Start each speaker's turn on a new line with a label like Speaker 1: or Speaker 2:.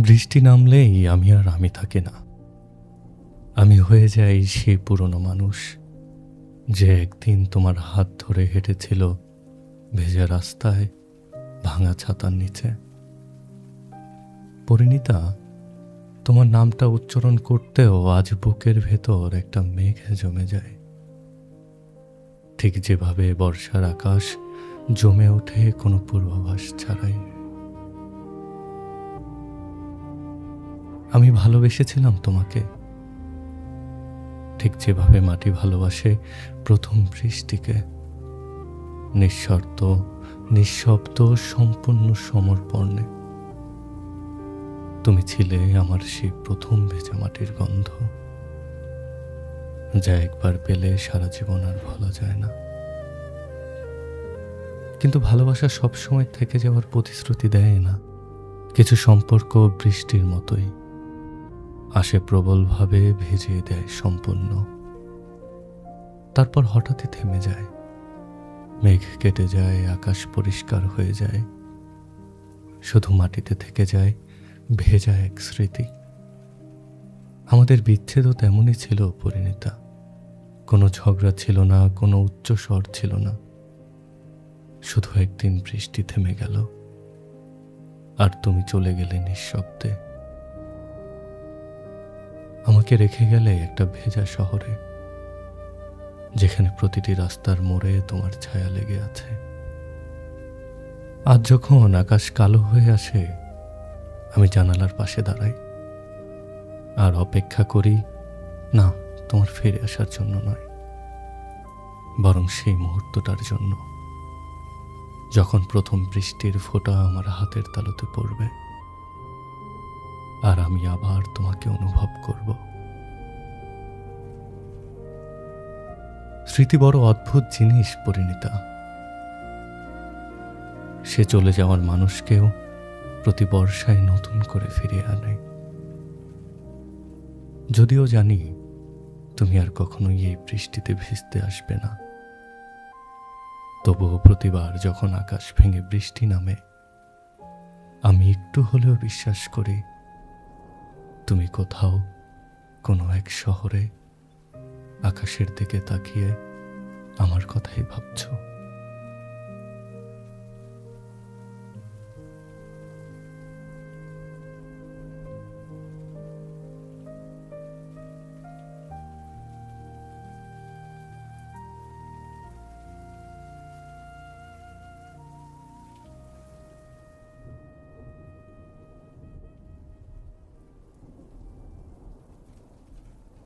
Speaker 1: বৃষ্টি নামলেই আমি আর আমি থাকি না। আমি হয়ে যাই সেই পুরনো মানুষ যে একদিন তোমার হাত ধরে হেঁটেছিল ভেজা রাস্তায়, ভাঙা ছাতার নিচে। পরিণীতা, তোমার নামটা উচ্চারণ করতেও আজ বুকের ভেতর একটা মেঘ জমে যায়, ঠিক যেভাবে বর্ষার আকাশ জমে ওঠে কোনো পূর্বাভাস ছাড়াই। আমি ভালোবেসেছিলাম তোমাকে, ঠিক যেভাবে মাটি ভালোবাসে প্রথম বৃষ্টিকে, নিঃশর্ত, নিঃশব্দ, সম্পূর্ণ সমর্পণে। তুমি ছিলে আমার সেই প্রথম ভেজা মাটির গন্ধ, যা একবার পেলে সারা জীবন আর ভোলা যায় না। কিন্তু ভালোবাসা সবসময় থেকে যাওয়ার প্রতিশ্রুতি দেয় না। কিছু সম্পর্ক বৃষ্টির মতোই আসে, প্রবলভাবে ভিজিয়ে দেয় সম্পূর্ণ, তারপর হঠাৎই থেমে যায়। মেঘ কেটে যায়, আকাশ পরিষ্কার হয়ে যায়, শুধু মাটিতে থেকে যায় ভেজা এক স্মৃতি। আমাদের বিচ্ছেদও তেমনই ছিল পরিণীতা। কোনো ঝগড়া ছিল না, কোনো উচ্চ স্বর ছিল না, শুধু একদিন বৃষ্টি থেমে গেল আর তুমি চলে গেলে নিঃশব্দে। আমাকে রেখে গেলে একটা ভেজা শহরে, যেখানে প্রতিটি রাস্তার মোড়ে তোমার ছায়া লেগে আছে। আজ যখন আকাশ কালো হয়ে আসে, আমি জানালার পাশে দাঁড়াই আর অপেক্ষা করি, না, তোমার ফিরে আসার জন্য নয়, বরং সেই মুহূর্তটার জন্য, যখন প্রথম বৃষ্টির ফোঁটা আমার হাতের তালুতে পড়বে আর আমি আবার তোমাকে অনুভব করব। স্মৃতি বড় অদ্ভুত জিনিস পরিণীতা। সে চলে যাওয়ার মানুষকেও প্রতি বর্ষায় নতুন করে ফিরিয়ে আনে। যদিও জানি তুমি আর কখনোই এই বৃষ্টিতে ভিজতে আসবে না, তবুও প্রতিবার যখন আকাশ ভেঙে বৃষ্টি নামে, আমি একটু হলেও বিশ্বাস করি তুমি কোথাও, কোনো এক শহরে আকাশের দিকে তাকিয়ে আমার কথাই ভাবছো।